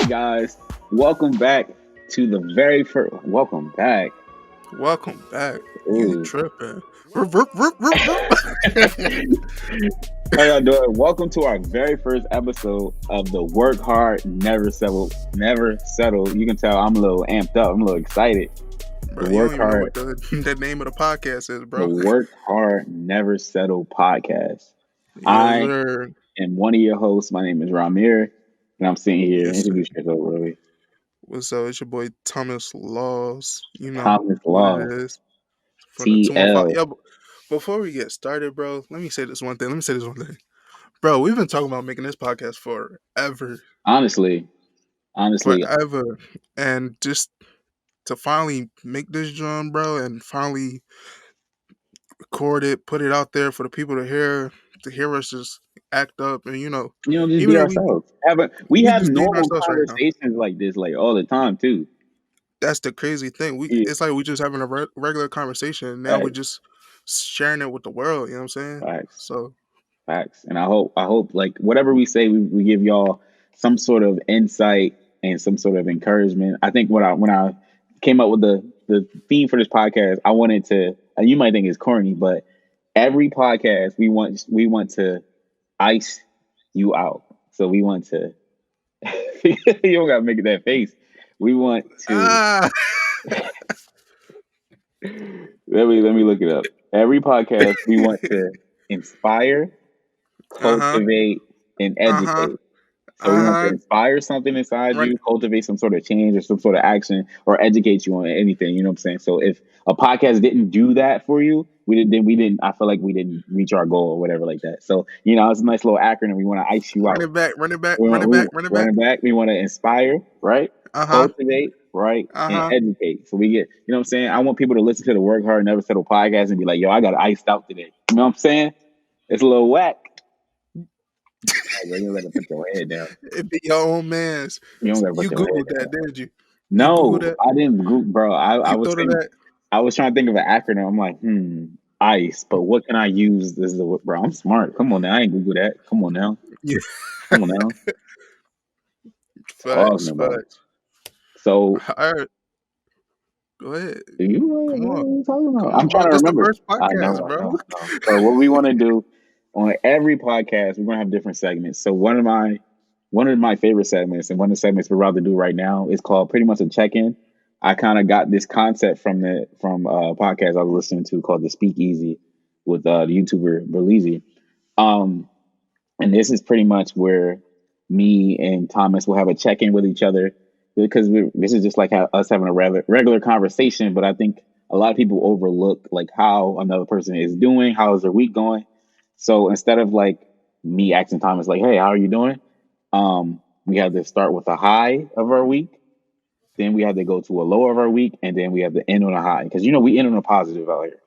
guys, welcome back to the very first. Welcome back. Welcome back. You Ooh. tripping. How y'all doing? Welcome to our very first episode of the Work Hard, Never Settle. Never Settle. You can tell I'm a little amped up. I'm a little excited. Bro, The you Work don't even know Hard, what the name of the podcast is, the bro. Work Hard, Never Settle podcast. Yes, I sir. am one of your hosts. My name is Rahmere, and I'm sitting here. Yes, sir. Introduce yourself, really. What's up? It's your boy Thomas Laws. You know Thomas what Law, it is. From the 215. TL. Yeah, before we get started, bro, let me say this one thing. Bro, we've been talking about making this podcast forever. Honestly, Forever. And just to finally make this drum, bro, and finally record it, put it out there for the people to hear us just act up, and just even be though ourselves. We we have just being normal ourselves right now. conversations like this, like all the time too. That's the crazy thing. Yeah. It's like we just having a regular conversation. And now we're just sharing it with the world. You know what I'm saying? Facts, So facts. And I hope like whatever we say, we give y'all some sort of insight and some sort of encouragement. I think when I came up with the theme for this podcast, I wanted to. You might think it's corny, but every podcast we want to ice you out. So we want to. You don't gotta make that face. We want to. Let me look it up. Every podcast we want to inspire, cultivate, and educate. So we want to inspire something inside Run, you, cultivate some sort of change or some sort of action, or educate you on anything. You know what I'm saying? So if a podcast didn't do that for you, we didn't. I feel like we didn't reach our goal or whatever like that. So it's a nice little acronym. We want to ice you out. run it back. Run it back. We want to inspire, right? Cultivate, right? And educate. So we get, you know what I'm saying? I want people to listen to the Work Hard, Never Settle podcast and be like, yo, I got iced out today. You know what I'm saying? It's a little whack. You gotta put your head down. It be your own man's. You don't gotta put You your Googled head that, down. didn't you? No, that? I didn't Google, bro. I was thought of that? I was trying to think of an acronym. I'm like, ICE, but what can I use? This is bro. I'm smart. Come on now. I ain't Google that. Come on now. Yeah. Come on now. Facts. So all right. Go ahead. Come on. What are you talking about? Come I'm trying to This remember. the first podcast, I know. bro. So what we want to do on every podcast, we're gonna have different segments. So one of my favorite segments, and one of the segments we're about to do right now, is called pretty much a check-in. I kind of got this concept from a podcast I was listening to called The Speakeasy with the YouTuber Berlizzi. And this is pretty much where me and Thomas will have a check-in with each other, because this is just like us having a regular conversation. But I think a lot of people overlook like how another person is doing, how is their week going. So instead of like me asking Thomas like, "Hey, how are you doing?" We have to start with a high of our week, then we have to go to a low of our week, and then we have to end on a high, because we end on a positive out here.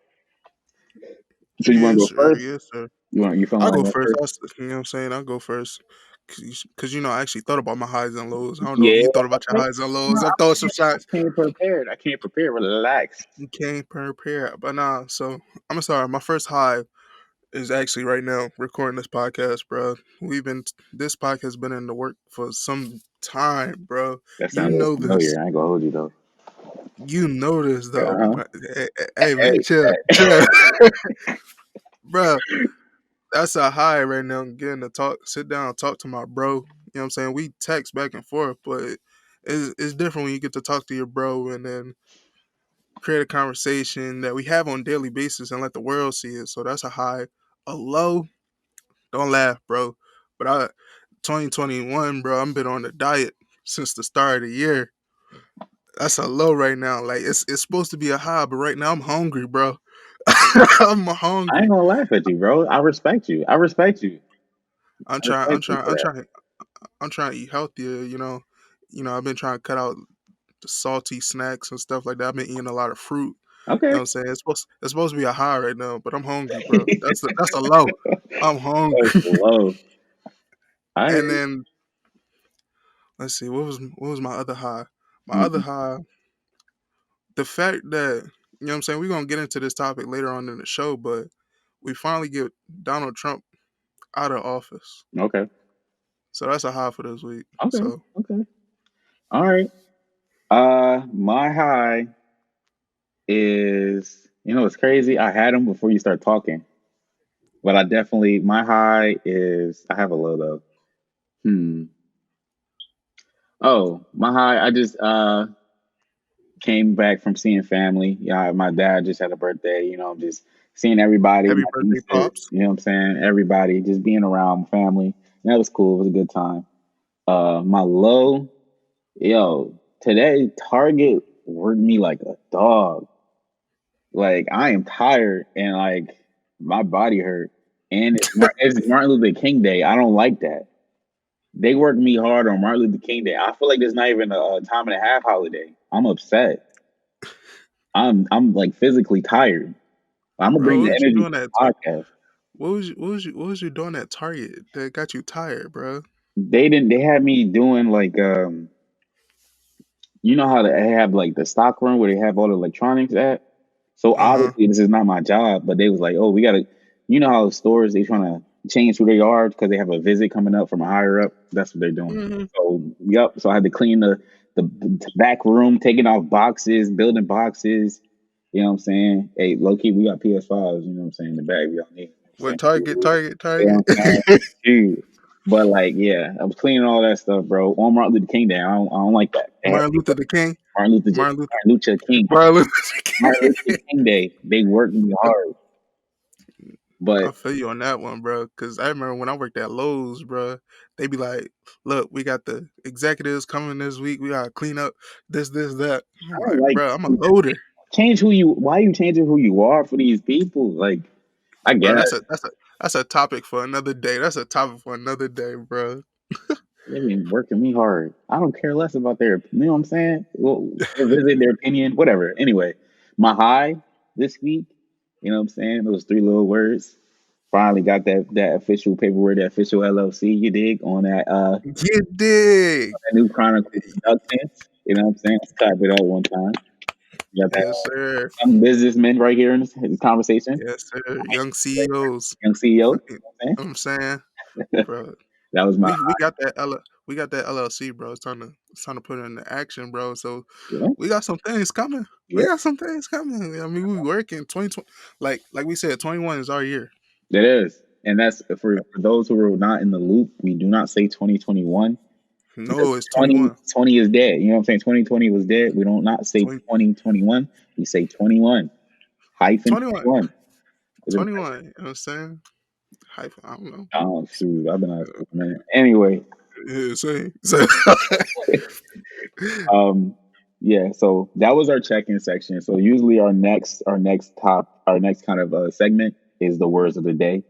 So you want to go first? Yes, sir. You feel I'll like go going first. first? You know what I'm saying? I'll go first. Because, I actually thought about my highs and lows. I don't know if Yeah. you thought about your highs and lows. I'm throwing some shots. I can't prepare. Relax. You can't prepare. But nah, so I'm sorry. My first high is actually right now recording this podcast, bro. This podcast has been in the work for some time, bro. That sounds familiar. This. I ain't gonna hold you though. You know this though. Uh-huh. Hey man, chill. Bro, that's a high right now. Getting to sit down, talk to my bro. You know what I'm saying? We text back and forth, but it's different when you get to talk to your bro and then create a conversation that we have on a daily basis and let the world see it. So that's a high. A low, don't laugh, bro. But 2021, bro, I've been on a diet since the start of the year. That's a low right now. Like it's supposed to be a high, but right now I'm hungry, bro. I'm hungry. I ain't gonna laugh at you, bro. I respect you. I'm trying to eat healthier, I've been trying to cut out the salty snacks and stuff like that. I've been eating a lot of fruit. Okay. You know what I'm saying? It's supposed to be a high right now, but I'm hungry, bro. That's a low. I'm hungry. That's low. And then let's see, what was my other high? My other high, the fact that, you know what I'm saying, we're gonna get into this topic later on in the show, but we finally get Donald Trump out of office. Okay. So that's a high for this week. Okay. So okay. All right. My high is, it's crazy. I had them before you start talking, but I definitely, my high is, I have a low though. Hmm. Oh, my high, I just came back from seeing family. Yeah, my dad just had a birthday, just seeing everybody, Happy my birthday, nieces, pops. you know what I'm saying? Everybody, just being around family. And that was cool. It was a good time. My low, yo, today Target worked me like a dog. Like I am tired and like my body hurt. And it's Martin Luther King Day. I don't like that. They worked me hard on Martin Luther King Day. I feel like there's not even a time and a half holiday. I'm upset. I'm like physically tired. I'm gonna Bro, bring what the was you energy doing to at the podcast. what was you doing at Target that got you tired, bro? They had me doing like you know how they have like the stock room where they have all the electronics at. So Uh-huh. obviously this is not my job, but they was like, oh, we gotta, how stores they trying to change who they are because they have a visit coming up from a higher up. That's what they're doing. Hmm. So yep. So I had to clean the back room, taking off boxes, building boxes. You know what I'm saying? Hey, low key, we got PS5s. You know what I'm saying? In the bag, we all need. You know What, what I'm Target, saying? Target, You know Target? what I'm saying? Shoot. But like, yeah, I was cleaning all that stuff, bro. On Martin Luther King Day, I don't like that. They had Martin Luther the King? Martin Luther Martin Luther King, Martin Luther Martin the Luther King. King Day. They worked me hard, I but feel you on that one, bro. Cause I remember when I worked at Lowe's, bro. They be like, "Look, we got the executives coming this week. We gotta clean up this, that." I'm I don't like, like bro, I'm a loader, change who you. Why are you changing who you are for these people? Like, I bro. guess That's a topic for another day. That's a topic for another day, bro. they've been working me hard. I don't care less about their. You know what I'm saying? Well, visit their opinion, whatever. Anyway, my high this week. You know what I'm saying? Those three little words. Finally got that official paperwork, that official LLC. You dig on You dig? that new Chronicle Productions. You know what I'm saying? Let's clap it up one time. You got that Yes, sir. young businessman right here in this conversation. Yes, sir. Nice, Young CEOs. young CEO. You know You know what I'm saying, what I'm saying? bro. That was my We got that LLC, bro. It's time to put it into action, bro. So yeah, we got some things coming. We yeah. got some things coming. I mean, we working 2020. Like we said, 21 is our year. It is. And that's for those who are not in the loop, we do not say 2021 because No, it's 21. 2020 is dead. You know what I'm saying? 2020 was dead. We don't not say 20, 2021. We say 21 hyphen 21. 21. Is it 21. You know what I'm saying? Hype. I don't know. oh shoot, I've been out of school for a minute. Anyway, Yeah, same. So, um yeah, so that was our check-in section. So usually our next kind of segment is the words of the day.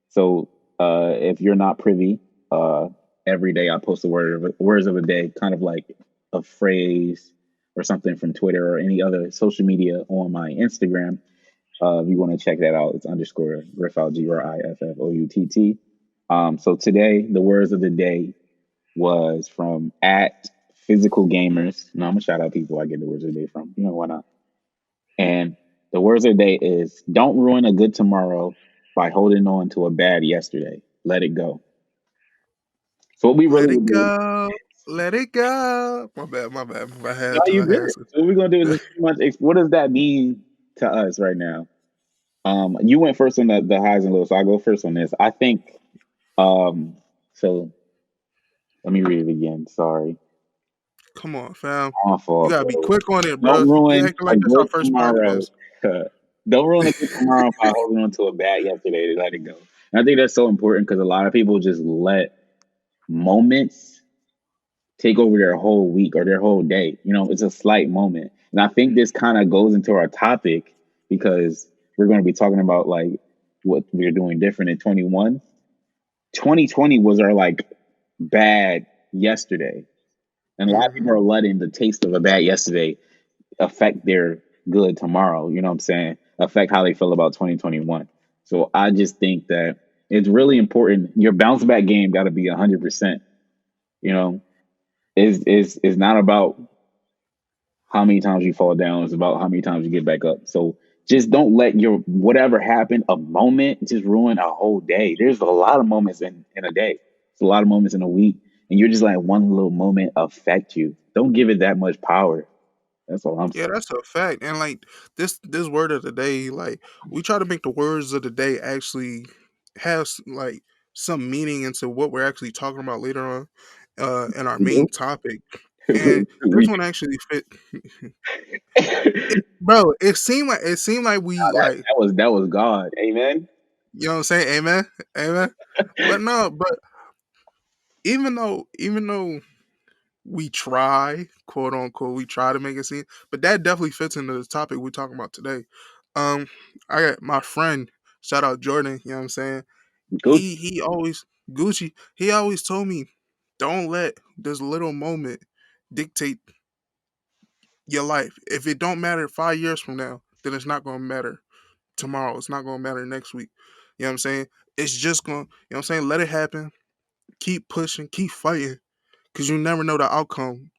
So if you're not privy, uh, every day I post words of the day, kind of like a phrase or something from Twitter or any other social media on my Instagram. If you want to check that out, it's underscore Griffou, GRIFFOUTT. So today, the words of the day was from at Physical Gamers. No, I'm gonna shout out people I get the words of the day from. Why not? And the words of the day is don't ruin a good tomorrow by holding on to a bad yesterday. Let it go. So what we let really it would do, go. Let it go. My bad. My bad. I no, had to. you I good. had to. So what we're gonna do is just pretty much what does that mean to us right now? You went first on the highs and lows, so I'll go first on this. I think so let me read it again. Sorry. Come on, fam. My You fault, gotta be bro. quick on it, Don't bro. You ruin acting a like this our good first tomorrow. podcast. Don't ruin a good tomorrow by holding on to a bad yesterday to let it go. And I think that's so important because a lot of people just let moments take over their whole week or their whole day. It's a slight moment. And I think this kind of goes into our topic because we're going to be talking about like what we're doing different in 21. 2020 was our like bad yesterday. And a lot of people Hmm. are letting the taste of a bad yesterday affect their good tomorrow. You know what I'm saying? Affect how they feel about 2021. So I just think that it's really important. Your bounce back game got to be 100%. You know, is not about how many times you fall down. It's about how many times you get back up. So just don't let your whatever happened, a moment, just ruin a whole day. There's a lot of moments in a day. It's a lot of moments in a week. and you're just letting one little moment affect you. Don't give it that much power. That's all I'm Yeah, saying. that's a fact. And like this word of the day, like we try to make the words of the day actually have like some meaning into what we're actually talking about later on in our We main do. topic. And this We one actually fit. do. Bro, it seemed like we like, That was God. Amen. you know what I'm saying? Amen. Amen. But no, but even though we try, quote unquote, we try to make it seem, but that definitely fits into the topic we're talking about today. Um, I got my friend, shout out Jordan, you know what I'm saying? Gucci. He always Gucci, he always told me, don't let this little moment dictate your life. If it don't matter 5 years from now, then it's not gonna matter tomorrow. It's not gonna matter next week. You know what I'm saying? It's just gonna, you know what I'm saying? Let it happen. Keep pushing, keep fighting, because you never know the outcome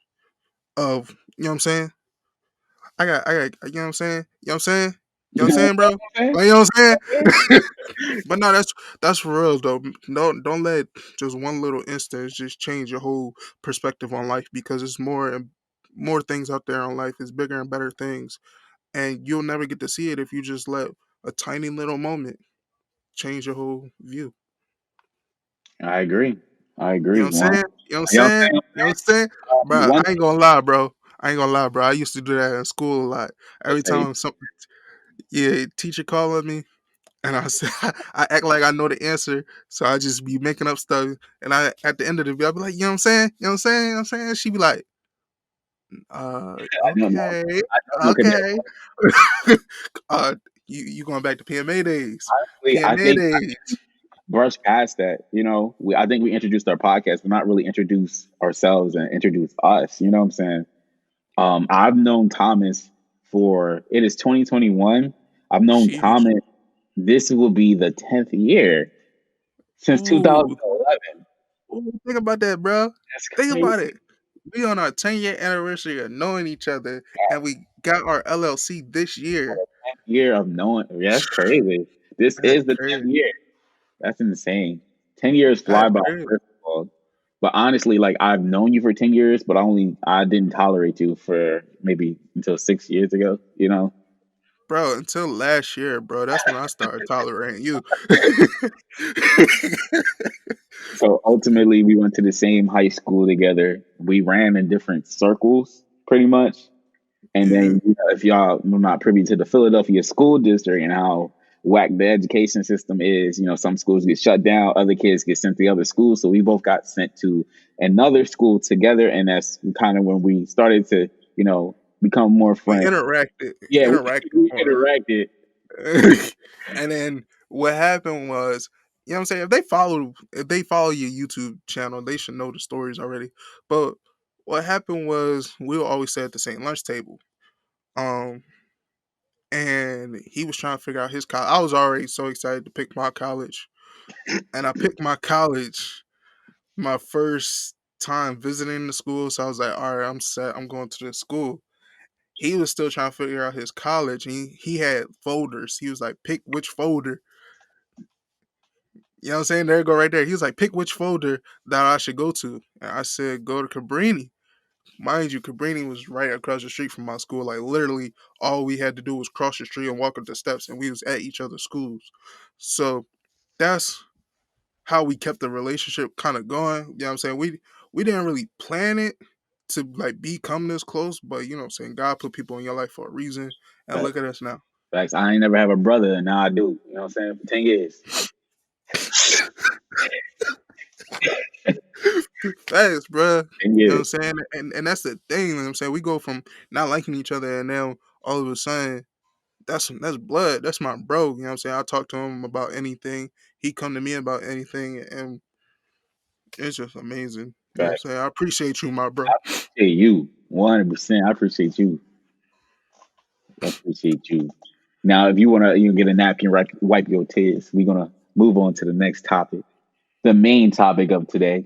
of, you know what I'm saying? You know what I'm saying? You know what I'm saying? You know what I'm You know what saying, bro? I'm saying? Like, you know what I'm Okay. saying? But no, that's for real though. Don't let just one little instance just change your whole perspective on life, because it's more and more things out there on life. It's bigger and better things, and you'll never get to see it if you just let a tiny little moment change your whole view. I agree. I You know agree. what I'm One. saying? You know what You know I'm what saying? I'm You know what I'm saying? saying? Bro, One I ain't gonna lie, bro. I ain't gonna lie, bro. I used to do that in school a lot. Every thing. time something, yeah, teacher calling me, and I said, I act like I know the answer, so I just be making up stuff. And I, at the end of the video, I be like, you know what I'm saying? You know what I'm saying? You know what I'm saying? She be like, I don't know. okay, I don't know. 'Cause okay. uh, you going back to PMA days? honestly, PMA days. brush past that. I think we introduced our podcast, but not really introduce ourselves and introduce us. You know what I'm saying? I've known Thomas for it is 2021. I've known Sheesh. Thomas. This will be the 10th year since Ooh, 2011. ooh, think about that, bro. That's Think about crazy. it. We on our 10-year anniversary of knowing each other, and we got our LLC this year. 10th year of knowing. Yeah, that's crazy. This That's is the 10th crazy. year. That's insane. 10 years fly That's by, crazy, first of all. But honestly, like I've known you for 10 years, but I didn't tolerate you for maybe until 6 years ago. bro. Until last year, bro. That's when I started tolerating you. So ultimately, we went to the same high school together. We ran in different circles, pretty much. And Yeah, then, if y'all are not privy to the Philadelphia school district and how whack the education system is, some schools get shut down, other kids get sent to other schools. So we both got sent to another school together, and that's kind of when we started to, become more we friends. interacted, Yeah, we, interacted we more. interacted. And then what happened was, you know what I'm saying? If they follow your YouTube channel, they should know the stories already. But what happened was we were always sit at the same lunch table. Um, and he was trying to figure out his college. I was already so excited to pick my college, and I picked my college my first time visiting the school. So I was like, all right, I'm set. I'm going to this school. He was still trying to figure out his college. And he had folders. He was like, pick which folder. You know what I'm saying? There you go right there. He was like, pick which folder that I should go to. And I said, go to Cabrini. Mind you, Cabrini was right across the street from my school. Like literally all we had to do was cross the street and walk up the steps, and we was at each other's schools. So that's how we kept the relationship kind of going. You know what I'm saying? We didn't really plan it to like become this close, but you know what I'm saying, God put people in your life for a reason, and look Facts. at us now. Facts. I ain't never have a brother, and now I do. You know what I'm saying? For 10 years. Facts, bruh. ten You know what I'm years. saying? And that's the thing, you know what I'm saying? We go from not liking each other, and now all of a sudden that's blood. That's my bro. You know what I'm saying? I talk to him about anything. He come to me about anything, and it's just amazing. You know what I'm Facts. saying? I appreciate you, my bro. I appreciate you 100%. I appreciate you. I appreciate you. Now, if you want to get a napkin, wipe your tears, we're going to move on to the next topic, the main topic of today.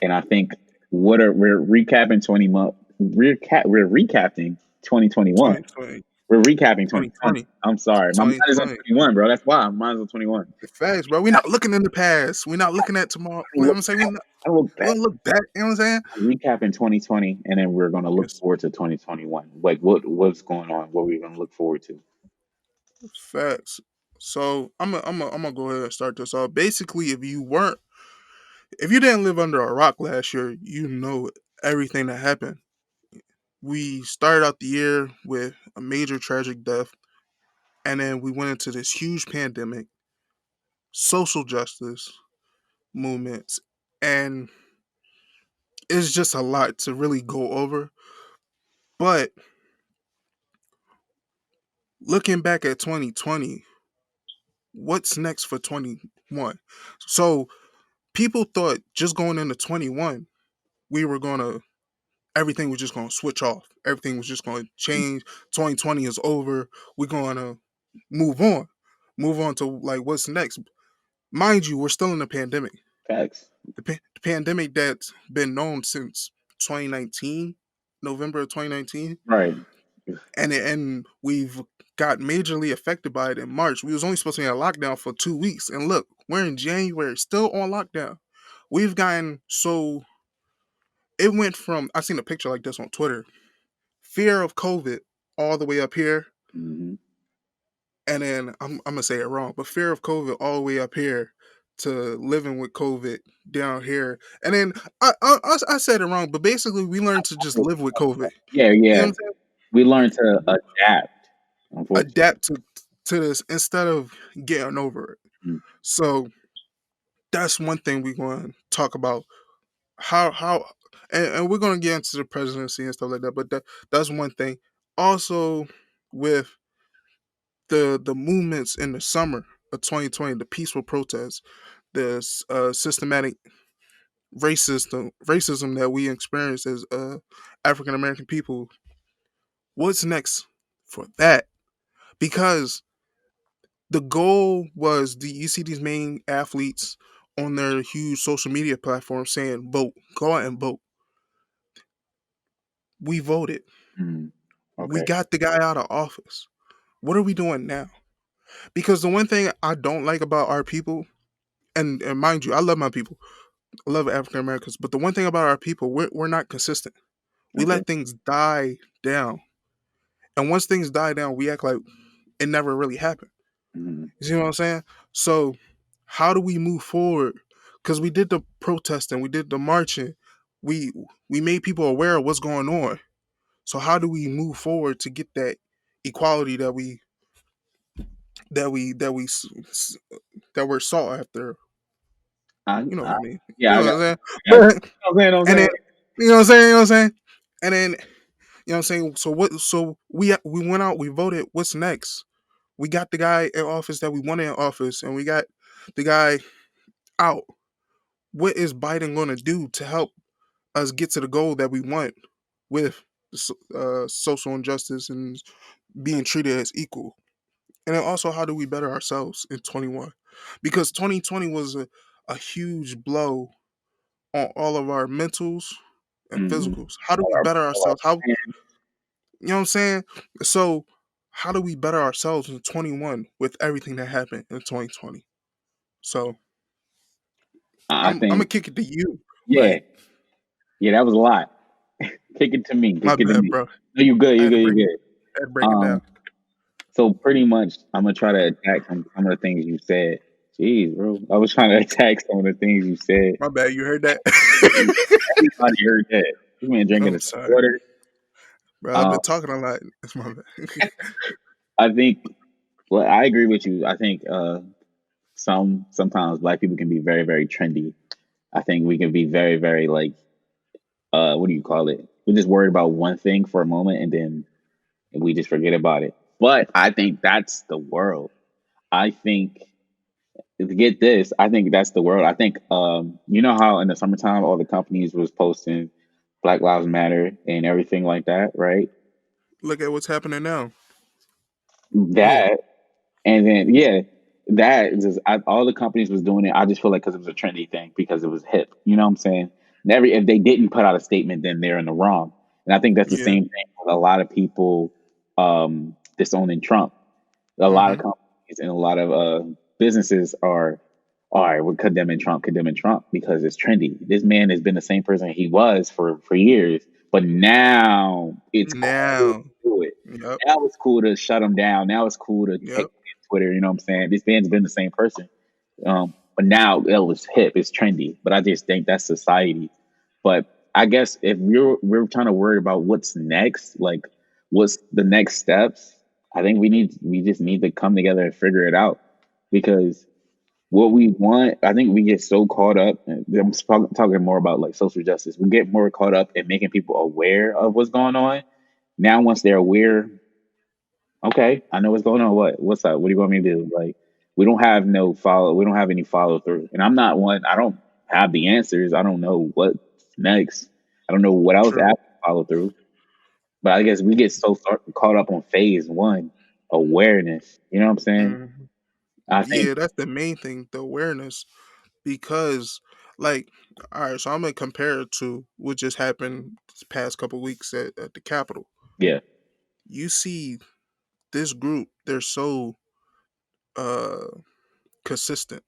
And I think we're recapping 20 month, we're recapping 2021. 2020. We're recapping 2020. 2020. I'm sorry. My mind is on 2020. 21, bro. That's why. My mind's on 21. Facts, bro. We're not looking in the past. We're not looking at tomorrow. I You know don't what look I'm saying? back. I don't look We back. don't look back. You know what I'm saying? I'm recapping 2020, and then we're going to look Yes. forward to 2021. Like, what's going on? What we're going to look forward to? Facts. So I'm gonna go ahead and start this off. Basically, if you didn't live under a rock last year, you know everything that happened. We started out the year with a major tragic death, and then we went into this huge pandemic, social justice movements, and it's just a lot to really go over. But looking back at 2020, what's next for 21? So people thought just going into 21, we were gonna everything was just gonna switch off. Everything was just gonna change. 2020 is over. We're gonna move on. Move on to like what's next. Mind you, we're still in a pandemic. Facts. The pandemic that's been known since 2019, November of 2019, Right. and we've got majorly affected by it in March. We was only supposed to be in a lockdown for 2 weeks, and look, we're in January, still on lockdown. We've gotten so it went from I seen a picture like this on Twitter, fear of COVID all the way up here, Hmm. and then I'm gonna say it wrong, but fear of COVID all the way up here to living with COVID down here, and then I said it wrong, but basically we learned to just live with COVID. Yeah, You know yeah. what I'm saying? We learned to adapt, unfortunately. Adapt to this instead of getting over it. Mm. So that's one thing we're going to talk about. How and we're going to get into the presidency and stuff like that. But that's one thing. Also, with the movements in the summer of 2020, the peaceful protests, the systematic racism that we experienced as African American people. What's next for that? Because the goal was you see these main athletes on their huge social media platform saying vote, go out and vote. We voted. Mm. We Okay. got the guy out of office. What are we doing now? Because the one thing I don't like about our people, and mind you, I love my people. I love African Americans, but the one thing about our people, we're not consistent. We Okay. let things die down. And once things die down, we act like it never really happened. Mm. You see what I'm saying? So, how do we move forward? Because we did the protesting, we did the marching, we we made people aware of what's going on. So, how do we move forward to get that equality that we're sought after? I, You know what I, I mean? You yeah, know I what got I'm saying? you. I got you. But I'm and then saying. you know what I'm saying? You know what I'm saying? And then you know what I'm saying? So what? So we went out, we voted. What's next? We got the guy in office that we wanted in office, and we got the guy out. What is Biden going to do to help us get to the goal that we want with social injustice and being treated as equal? And then also, how do we better ourselves in 21? Because 2020 was a huge blow on all of our mentals and Mm-hmm. physicals. How do All we our, better all our ourselves? How plans. you know what I'm saying? So, how do we better ourselves in 21 with everything that happened in 2020? So, I I'm gonna think, kick it to you. yeah, Like, yeah, that was a lot. Kick it to me. my Kick it to bad, me. bro. No, you good. I You had to good. You break good. I had to break it Um, down. so pretty much, I'm gonna try to attack some of the things you said. Jeez, bro, I was trying to attack some of the things you said. My bad. You heard that? Everybody heard that. This man drinking I'm his sorry, water. bro. I've Um, been talking a lot. It's my bad. I think. Well, I agree with you. I think sometimes black people can be very very trendy. I think we can be very very like what do you call it? We're just worried about one thing for a moment and then we just forget about it. But I think that's the world. I think to get this, I think that's the world. I think you know how in the summertime all the companies was posting Black Lives Matter and everything like that, right? Look at what's happening now. Yeah, That and then yeah, that is just all the companies was doing it. I just feel like because it was a trendy thing because it was hip. You know what I'm saying? And if they didn't put out a statement, then they're in the wrong. And I think that's the yeah, same thing with a lot of people. disowning Trump. A lot of Mm-hmm. companies and a lot of businesses are, all right, we're condemning Trump because it's trendy. This man has been the same person he was for years, but now it's cool to Now, do it. yep, Now it's cool to shut him down. Now it's cool to take yep, Twitter. You know what I'm saying? This man's been the same person, but now it was hip. It's trendy. But I just think that's society. But I guess if we're trying to worry about what's next, like what's the next steps, I think we just need to come together and figure it out because what we want, I think we get so caught up. I'm talking more about like social justice. We get more caught up in making people aware of what's going on. Now, once they're aware, okay, I know what's going on. What's up? What do you want me to do? Like, we don't have no follow. We don't have any follow through. And I'm not one. I don't have the answers. I don't know what's next. I don't know what else true. after follow through. But I guess we get so caught up on phase one, awareness. You know what I'm saying? Hmm. I think, Yeah, that's the main thing, the awareness. Because, like, all right, so I'm gonna compare it to what just happened this past couple weeks at the Capitol. yeah, You see, this group, they're so uh consistent,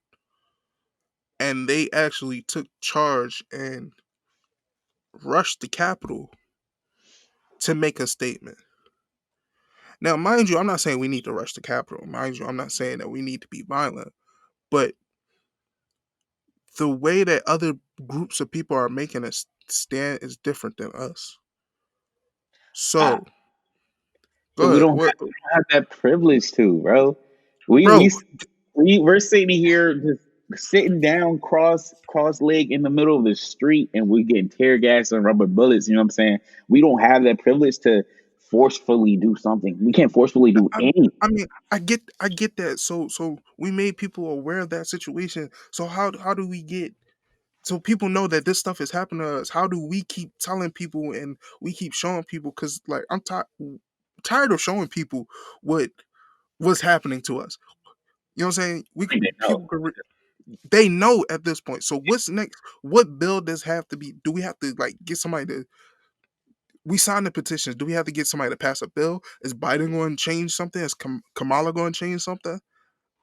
and they actually took charge and rushed the Capitol to make a statement. Now, mind you, I'm not saying we need to rush the Capitol. Mind you, I'm not saying that we need to be violent, but the way that other groups of people are making a stand is different than us. I, So, but go ahead. What, we don't have that privilege to, bro. We we bro? we're sitting here just sitting down cross leg in the middle of the street and we're getting tear gas and rubber bullets. You know what I'm saying? We don't have that privilege to forcefully do something. We can't forcefully do I, anything. I mean, I get that. So we made people aware of that situation. So how do we get so people know that this stuff is happening to us? How do we keep telling people and we keep showing people? Because like I'm tired of showing people what what's happening to us. You know what I'm saying? We I think could they know. people could they know at this point. So what's next? What bill does have to be? Do we have to like get somebody to? We signed the petitions. Do we have to get somebody to pass a bill? Is Biden going to change something? Is Kamala going to change something?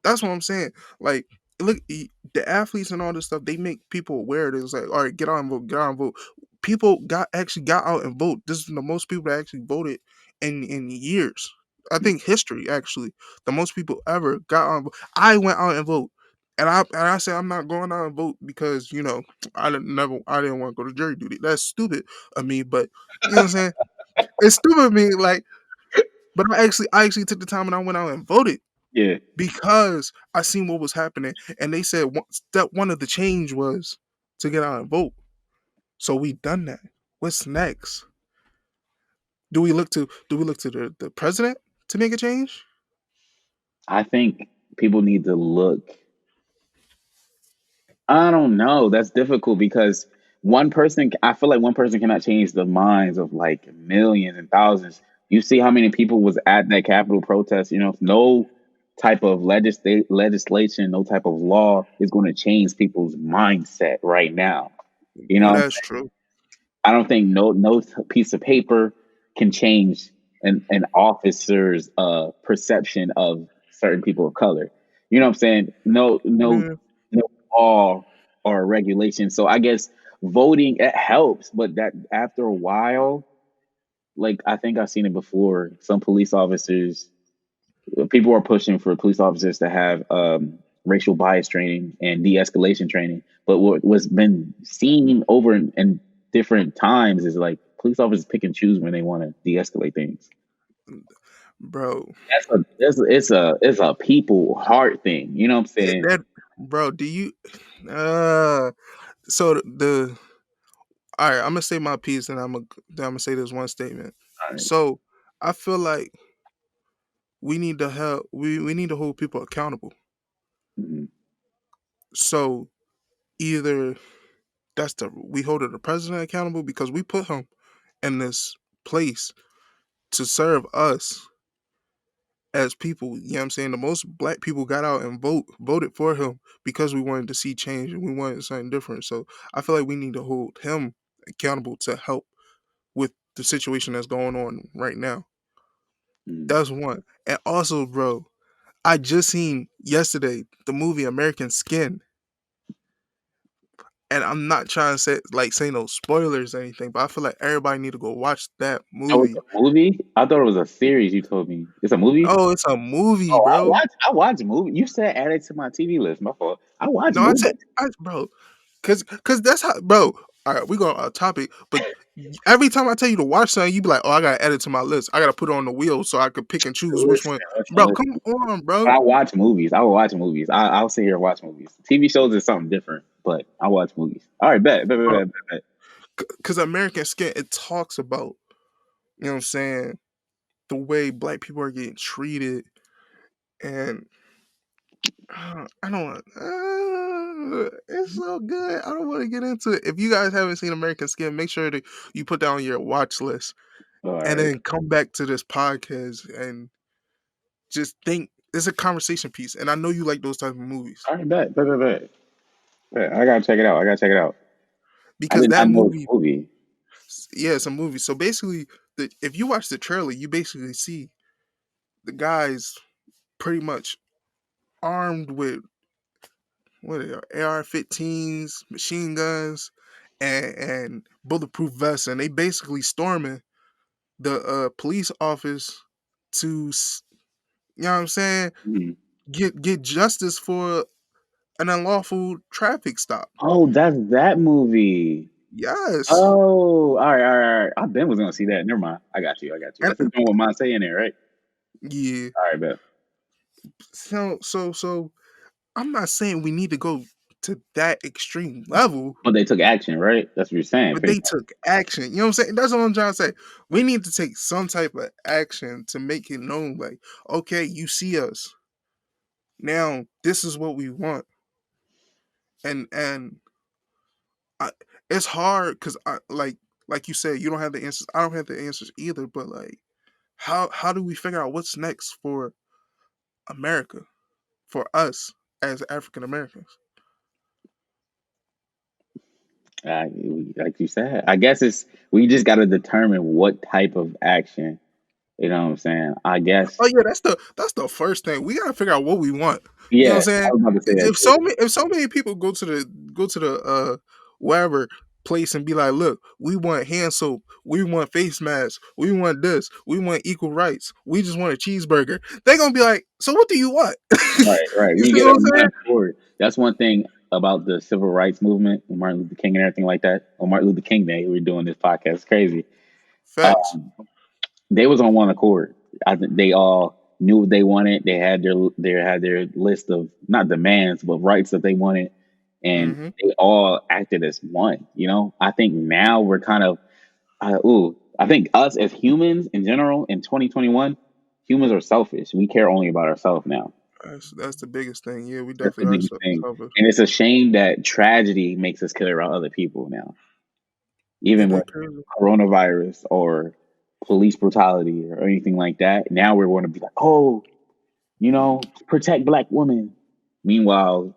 That's what I'm saying. Like, look, the athletes and all this stuff, they make people aware. That it's like, all right, get out and vote, get out and vote. People got out and vote. This is the most people that actually voted in years. I think history actually. The most people ever got out and vote. I went out and vote. And I said I'm not going out and vote because I didn't want to go to jury duty. That's stupid of me, but you know what I'm saying? It's stupid of me, like, but I actually took the time and I went out and voted Yeah, because I seen what was happening, and they said step one of the change was to get out and vote. So we done that. What's next? Do we look to the president to make a change? I think people need to look. I don't know. That's difficult because one person, I feel like one person cannot change the minds of like millions and thousands. You see how many people was at that Capitol protest. You know, no type of legislation, no type of law is going to change people's mindset right now. You Yeah, know, that's true. I don't think no piece of paper can change an officer's perception of certain people of color. You know what I'm saying? Yeah, No law or regulation. So I guess voting it helps, but that after a while, like I think I've seen it before. Some police officers, people are pushing for police officers to have racial bias training and de-escalation training. But what's been seen over in different times is like police officers pick and choose when they want to de-escalate things. bro. It's a people heart thing. You know what I'm Yeah, saying? that bro. Do you? Uh, so the all right. I'm gonna say my piece, and I'm gonna say this one statement. All right. So I feel like we need to help. We need to hold people accountable. Mhm. So either we hold the president accountable because we put him in this place to serve us as people. You know what I'm saying? The most black people got out and voted for him because we wanted to see change and we wanted something different. So I feel like we need to hold him accountable to help with the situation that's going on right now. Mm. That's one. And also, bro, I just seen yesterday the movie American Skin, and I'm not trying to say no spoilers or anything, but I feel like everybody need to go watch that Oh, it's movie. a movie? I thought it was a series. You told me it's a movie. Oh, it's a movie, Oh, bro. I watch movies. You said add it to my TV list. My fault. I watch No, I said, movies. bro, cause that's how, bro. All right, we go on a topic, but every time I tell you to watch something, you be like, "Oh, I gotta add it to my list. I gotta put it on the wheel so I could pick and choose which Listen, one." listen, Bro, listen. come on, bro. I watch movies. I will watch movies. I'll sit here and watch movies. TV shows is something different, but I watch movies. All right, Bro, bet. cause American Skin, it talks about, you know what I'm saying, the way black people are getting treated, and I don't. It's so good. I don't want to get into it. If you guys haven't seen American Skin, make sure that you put that on your watch list, All and right, then come back to this podcast and just think. It's a conversation piece, and I know you like those type of movies all right, bet. I gotta check it out. I gotta check it out. I because did that not know it was movie, a movie. yeah, it's a movie. So basically, if you watch the trailer, you basically see the guys pretty much armed with what are they, AR-15s, machine guns, and bulletproof vests, and they basically storming the police office to, you know what I'm saying, Mhm. get justice for an unlawful traffic stop. Oh, that's that movie. Yes, Oh, all right. I Ben was gonna see that. Never mind. I got you. and That's the one with Monte in there, right? yeah. All right, bet. So I'm not saying we need to go to that extreme level, But they took action, right? That's what you're saying, but pretty they took action. You know what I'm saying? That's what I'm trying to say. We need to take some type of action to make it known, like, okay, you see us now. This is what we want, and I, it's hard because I like you said, you don't have the answers. I don't have the answers either. But like, how do we figure out what's next for America, for us as African Americans? like you said. I guess it's we just got to determine what type of action. You know what I'm saying? I Oh guess. yeah, that's the first thing. We gotta figure out what we want. You know Yeah, what I'm saying? I was about to say that If too. so many people go to the wherever place and be like, look, we want hand soap, we want face masks, we want this, we want equal rights, we just want a cheeseburger. They gonna be like, so what do you want? Right. You We see get what on I'm one saying? accord. That's one thing about the civil rights movement, with Martin Luther King and everything like that. On Martin Luther King Day, we were doing this podcast. It's crazy. Facts. Um, they was on one accord. I think they all knew what they wanted. They had their list of not demands but rights that they wanted, and Mm-hmm. they all acted as one. You know, I think now we're kind of I think us as humans in general in 2021, humans are selfish. We care only about ourselves now. That's the biggest thing. Yeah, we That's the definitely are biggest thing, selfish. and it's a shame that tragedy makes us care about other people now, even It with is crazy. coronavirus or police brutality or anything like that. Now we're going to be like, oh, protect black women. Meanwhile,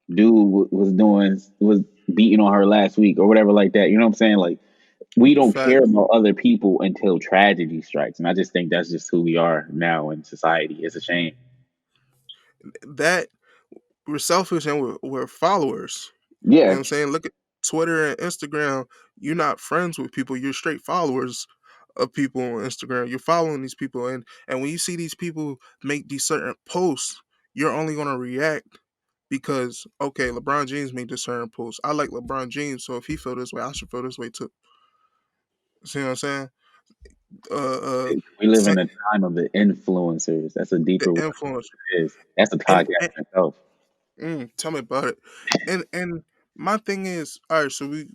dude was beating on her last week or whatever like that. You know what I'm saying? Like we don't care Facts. about other people until tragedy strikes, and I just think that's just who we are now in society. It's a shame. That we're selfish and we're followers. You know Yeah, what I'm saying? Look at Twitter and Instagram. You're not friends with people. You're straight followers of people on Instagram. You're following these people, and when you see these people make these certain posts, you're only gonna react because okay, LeBron James made this certain post. I like LeBron James, so if he feel this way, I should feel this way too. See what I'm saying? Uh, we live sa- in a time of the influencers. That's a the deeper word than influence it is. That's a podcast and in itself. tell me about it. And my thing is, all right. So we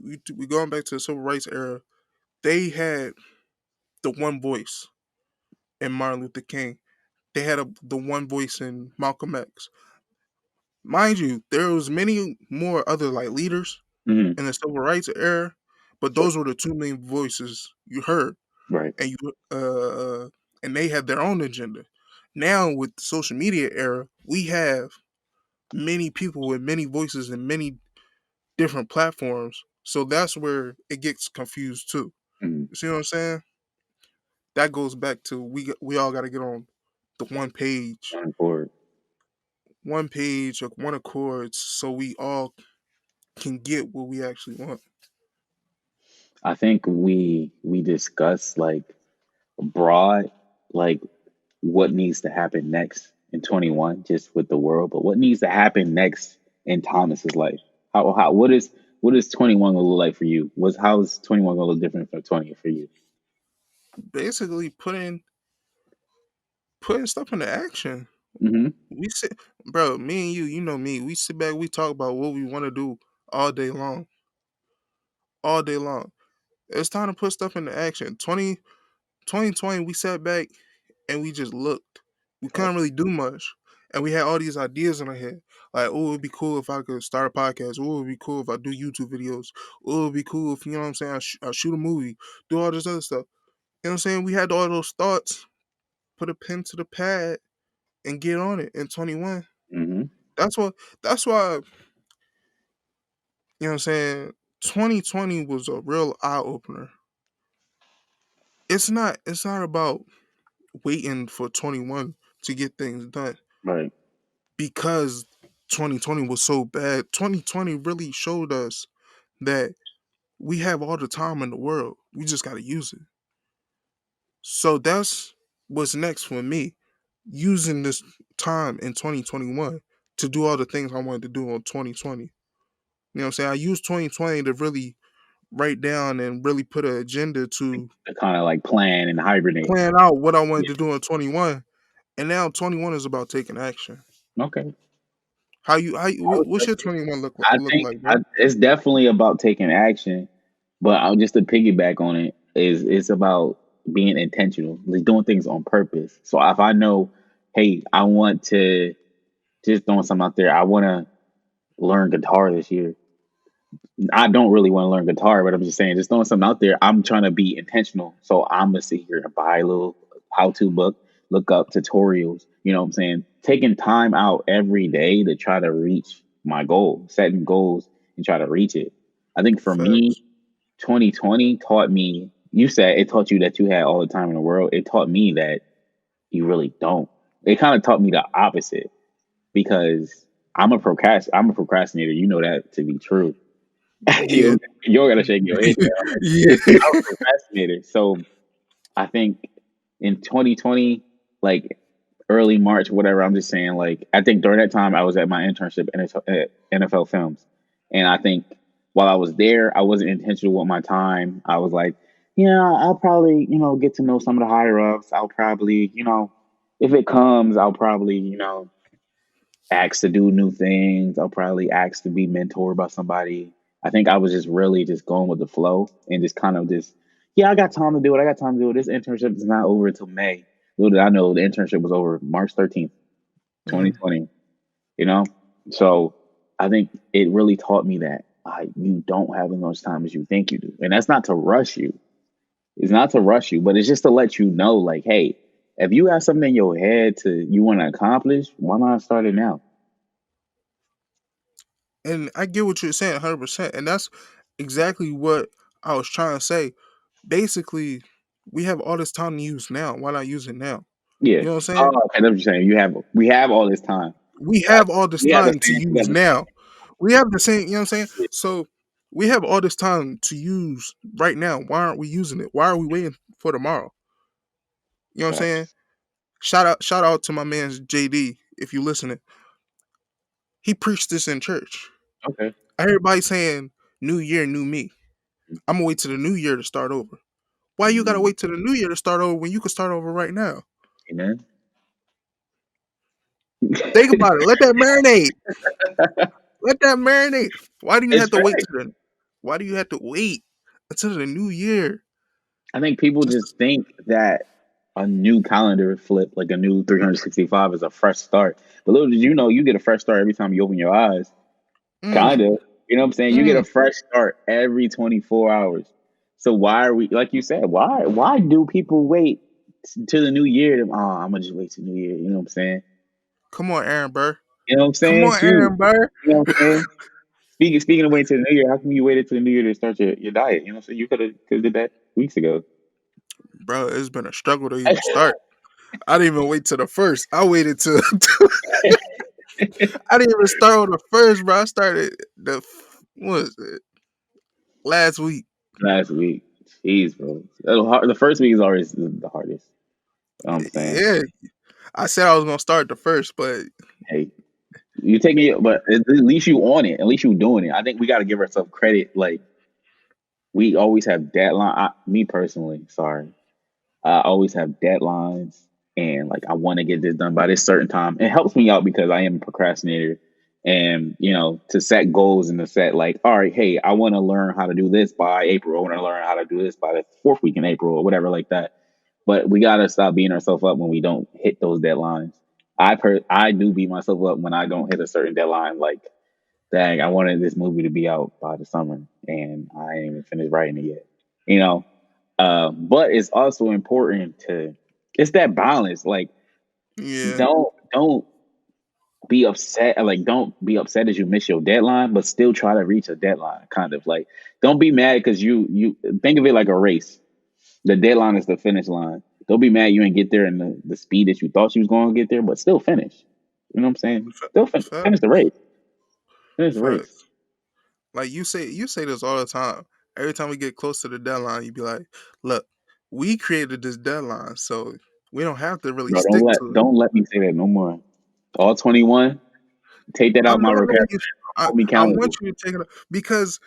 going back to the civil rights era. They had the one voice in Martin Luther King. They had the one voice in Malcolm X. Mind you, there was many more other like leaders Hmm. in the civil rights era, but Sure. those were the two main voices you heard, Right. and and they had their own agenda. Now with the social media era, we have many people with many voices and many different platforms. So that's where it gets confused too. Hmm. You see what I'm saying? that goes back to we all got to get on the Going forward. one page of one accord, so we all can get what we actually want. I think we discuss like broad, like what needs to happen next in 21, just with the world, but what needs to happen next in Thomas's life? How what is 21 gonna look like for you? How is 21 gonna look different from 20 for you? Basically, putting stuff into action. Hmm. We sit, bro. Me and you know me. We sit back. We talk about what we want to do all day long, all day long. It's time to put stuff into action. 2020, we sat back and we just looked. We couldn't really do much. And we had all these ideas in our head. Like, oh, it'd be cool if I could start a podcast. Oh, it'd be cool if I do YouTube videos. Oh, it'd be cool if, you know what I'm saying, I shoot a movie, do all this other stuff. You know what I'm saying? We had all those thoughts, put a pen to the pad, and get on it in 21. Hmm. That's what, that's why, you know what I'm saying, 2020 was a real eye opener. It's not about waiting for 21 to get things done Right. because 2020 was so bad. 2020 really showed us that we have all the time in the world. We just got to use it. So that's what's next for me. Using this time in 2021 to do all the things I wanted to do on 2020. You know what I'm saying? I used 2020 to really write down and really put an agenda to To kind of like plan and hibernate. plan out what I wanted Yeah. to do in 21. And now 21 is about taking action. Okay. I What's your 21 I look think like, bro? it's definitely about taking action, but I'll just to piggyback on it is it's about being intentional, like doing things on purpose. So if I know, hey, I want to just throwing something out there, I want to learn guitar this year. I don't really want to learn guitar, but I'm just saying, just throwing something out there. I'm trying to be intentional, so I'm gonna sit here and buy a little how-to book, look up tutorials. You know what I'm saying? Taking time out every day to try to reach my goal, setting goals and try to reach it. I think for me, Facts. 2020 taught me. You said it taught you that you had all the time in the world. It taught me that you really don't. It kind of taught me the opposite because I'm a procrastinator. You know that to be true. Yeah. You're gonna shake your head. Yeah. I'm a procrastinator. So I think in 2020, like early March, whatever, I'm just saying, like, I think during that time I was at my internship at NFL Films. And I think while I was there, I wasn't intentional with my time. I was like, yeah, I'll probably, get to know some of the higher ups. I'll probably, if it comes, I'll probably, asked to do new things. I'll probably ask to be mentored by somebody. I think I was just really just going with the flow and just kind of just, yeah, I got time to do it. I got time to do it. This internship is not over until May. Little did I know the internship was over March 13th, Mm. 2020, you know? So I think it really taught me that you don't have as much time as you think you do. And that's not to rush you. It's not to rush you, but it's just to let you know, like, hey, if you have something in your head you want to accomplish, why not start it now? And I get what you're saying 100%. And that's exactly what I was trying to say. Basically, we have all this time to use now. Why not use it now? Yeah. You know what I'm Oh, saying? okay. That's what you're saying. We have all this time. We have all this We have the time to same. We use have the now. We have the same, you know what I'm saying? same. So we have all this time to use right now. Why aren't we using it? Why are we waiting for tomorrow? You know what I'm saying? Facts. Shout out to my man JD if you listening. He preached this in church. Okay. Everybody saying new year, new me. I'm gonna wait till the new year to start over. Why you gotta Mm, wait till the new year to start over when you can start over right now? amen. Think about it. Let that marinate. Let that marinate. Why do you It's have to wait fact. till the why do you have to wait until the new year? I think people Just just think that a new calendar flip, like a new 365, is a fresh start. But little did you know, you get a fresh start every time you open your eyes. Kind mm, of. You know what I'm saying? You get a mm. fresh start every 24 hours. So why are we, like you said, why do people wait till the new year? I'm gonna just wait till New Year. You know what I'm saying? Come on, Aaron Burr. You know what I'm Come saying? on, Shoot. Aaron Burr. You know what I'm saying? Speaking of waiting to the new year, how come you waited to the new year to start your diet? You know what I'm saying? You could have did that weeks ago. Bro, it's been a struggle to even start. I didn't even wait till the first. I waited till I didn't even start on the first, bro. I started what was it? Last week. Last week. Jeez, bro. The first week is always the hardest. You know what I'm saying? Yeah. I said I was gonna start the first, but Hey, you taking it, but at least you on it. At least you doing it. I think we got to give ourselves credit. Like, we always have deadline. Me personally, sorry. I always have deadlines and like I want to get this done by this certain time. It helps me out because I am a procrastinator and to set goals and to set like, all right, hey, I want to learn how to do this by April. I want to learn how to do this by the fourth week in April or whatever like that. But we gotta stop beating ourselves up when we don't hit those deadlines. I do beat myself up when I don't hit a certain deadline. Like, dang, I wanted this movie to be out by the summer and I ain't even finished writing it yet. You know, but it's also important to it's that balance. Like, yeah. don't be upset. Like, don't be upset as you miss your deadline, but still try to reach a deadline. Kind of like, don't be mad because you think of it like a race. The deadline is the finish line. Don't be mad you ain't get there in the speed that you thought you was going to get there, but still finish. You know what I'm saying? Still finish the race. Finish the race. Facts. Like you say this all the time. Every time we get close to the deadline, you be like, "Look, we created this deadline, so we don't have to really Bro, stick to it." don't let me say that no more. All 21. Take that out I'm of my not letting vocabulary. you. Hold me I want accountable. you to take it because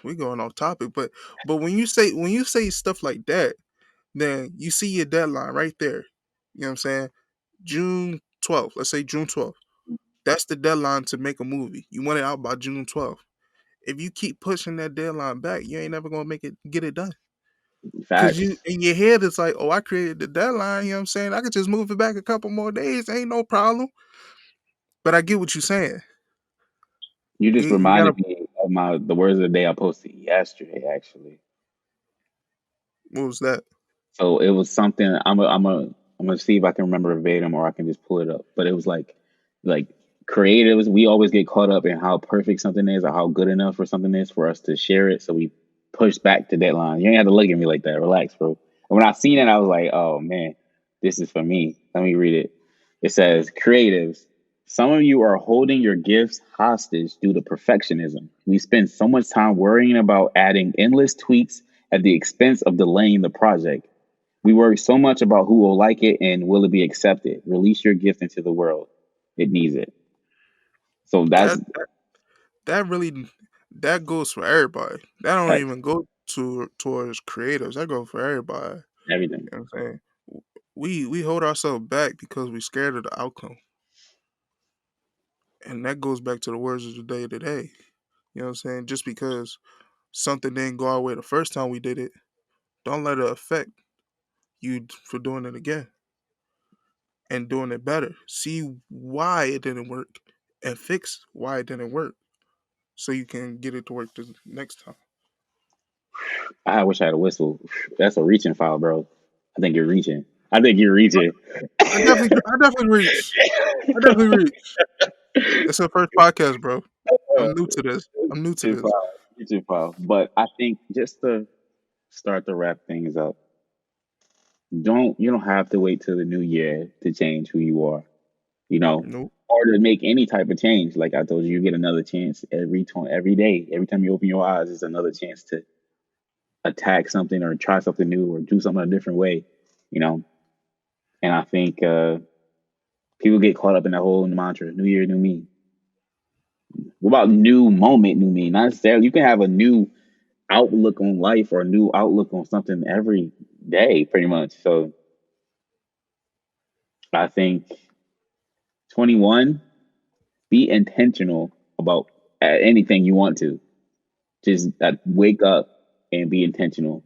we going off topic. But when you say stuff like that, then you see your deadline right there. You know what I'm saying? June 12th. Let's say June 12th. That's the deadline to make a movie. You want it out by June 12th. If you keep pushing that deadline back, you ain't never gonna get it done. Cause you Facts. in your head it's like, oh, I created the deadline, you know what I'm saying? I could just move it back a couple more days, ain't no problem. But I get what you're saying. You You, just you gotta reminded me of the words of the day I posted yesterday, actually. what was that? So it was something I'm gonna see if I can remember verbatim or I can just pull it up. But it was like creatives, we always get caught up in how perfect something is or how good enough for something is for us to share it. So we push back the deadline. You ain't have to look at me like that. Relax, bro. And when I seen it, I was like, oh man, this is for me. Let me read it. It says, creatives, some of you are holding your gifts hostage due to perfectionism. We spend so much time worrying about adding endless tweaks at the expense of delaying the project. We worry so much about who will like it and will it be accepted. Release your gift into the world. It needs it. So that's That really that goes for everybody. That don't facts. even go towards creatives. That goes for everybody. Everything. You know what I'm saying? We hold ourselves back because we're scared of the outcome. And that goes back to the words of the day today. You know what I'm saying? Just because something didn't go our way the first time we did it, don't let it affect you for doing it again and doing it better. See why it didn't work and fix why it didn't work so you can get it to work the next time. I wish I had a whistle. That's a reaching file, bro. I think you're reaching. I think you're reaching. I definitely reach. I definitely reach. It's our first podcast, bro. I'm new to this. I'm new to Reaching this. file. Reaching file. But I think just to start to wrap things up, you don't have to wait till the new year to change who you are. You know, Nope. or to make any type of change. Like I told you, you get another chance every day. Every time you open your eyes, it's another chance to attack something or try something new or do something a different way. You know, and I think people get caught up in that whole mantra: "New year, new me." What about new moment, new me? Not necessarily. You can have a new outlook on life or a new outlook on something every day, pretty much. So I think 21, be intentional about anything you want to. Just wake up and be intentional.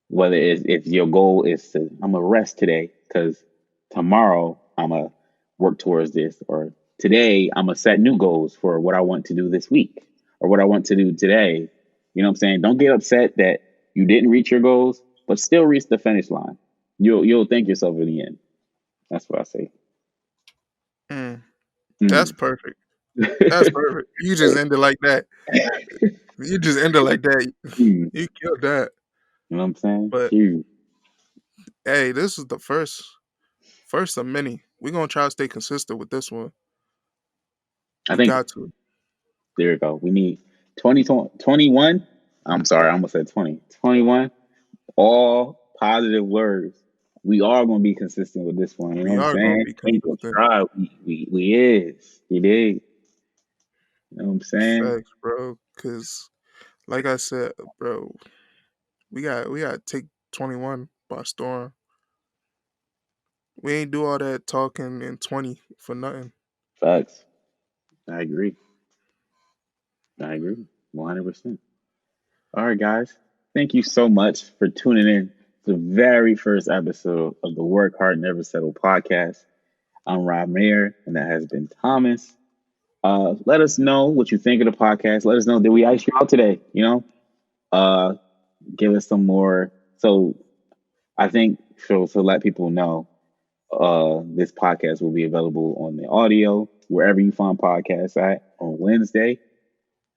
Whether it's if your goal is to, I'm gonna rest today because tomorrow I'm gonna work towards this, or today I'm gonna set new goals for what I want to do this week or what I want to do today. You know what I'm saying? Don't get upset that you didn't reach your goals, but still reach the finish line. You'll thank yourself in the end. That's what I say. Mm, that's Mm. perfect. That's perfect. You just ended like that. You just ended like that. Mm. You killed that. You know what I'm saying? But Huge. hey, this is the first of many. We're gonna try to stay consistent with this one. I We think got to. there we go. We need 21. I'm sorry, I almost said 20. 21. All positive words. We are going to be consistent with this one. You know We what I'm are gonna saying? be Ain't gonna consistent. try. We is. We did. You know what I'm saying? Facts, bro. Cause like I said, bro, we got to take 21 by storm. We ain't do all that talking in 20 for nothing. Facts. I agree. I agree. 100%. All right, guys. Thank you so much for tuning in to the very first episode of the Work Hard Never Settle podcast. I'm Rahmere, and that has been Thomas. Let us know what you think of the podcast. Let us know, did we ice you out today? You know, uh, give us some more. So I think so let people know, this podcast will be available on the audio wherever you find podcasts at on Wednesday,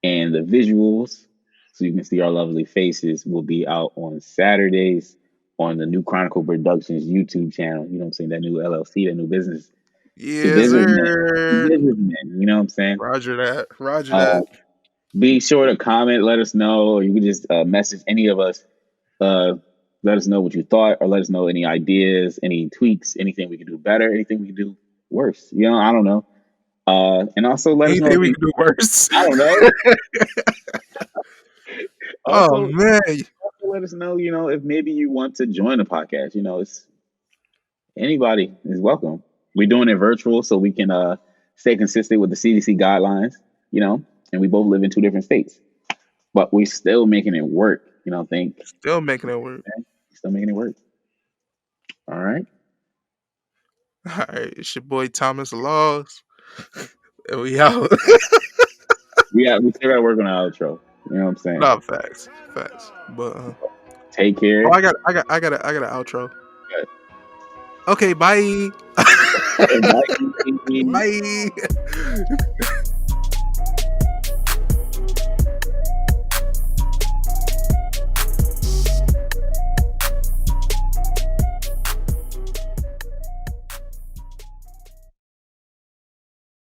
and the visuals, so you can see our lovely faces, will be out on Saturdays on the new Chronicle Productions YouTube channel. You know what I'm saying? That new LLC, that new business, the Yes, businessman, the sir. businessman. You know what I'm saying? Roger that. Roger Uh, that. be sure to comment, let us know, or you can just message any of us. Uh, let us know what you thought, or let us know any ideas, any tweaks, anything we can do better, anything we can do worse. You know, I don't know. And also let us know Anything if we you, can do worse. I don't know. Oh Also, man. let us know, if maybe you want to join the podcast. It's anybody is welcome. We're doing it virtual so we can stay consistent with the CDC guidelines, and we both live in two different states, but we still making it work. Think Still making it work. still making it work. All right. Alright, it's your boy Thomas Laws. And we out. We still gotta work on the outro. You know what I'm saying? Not facts. Facts. But Take care. oh I got an outro. Good. Okay, bye. Bye. Bye.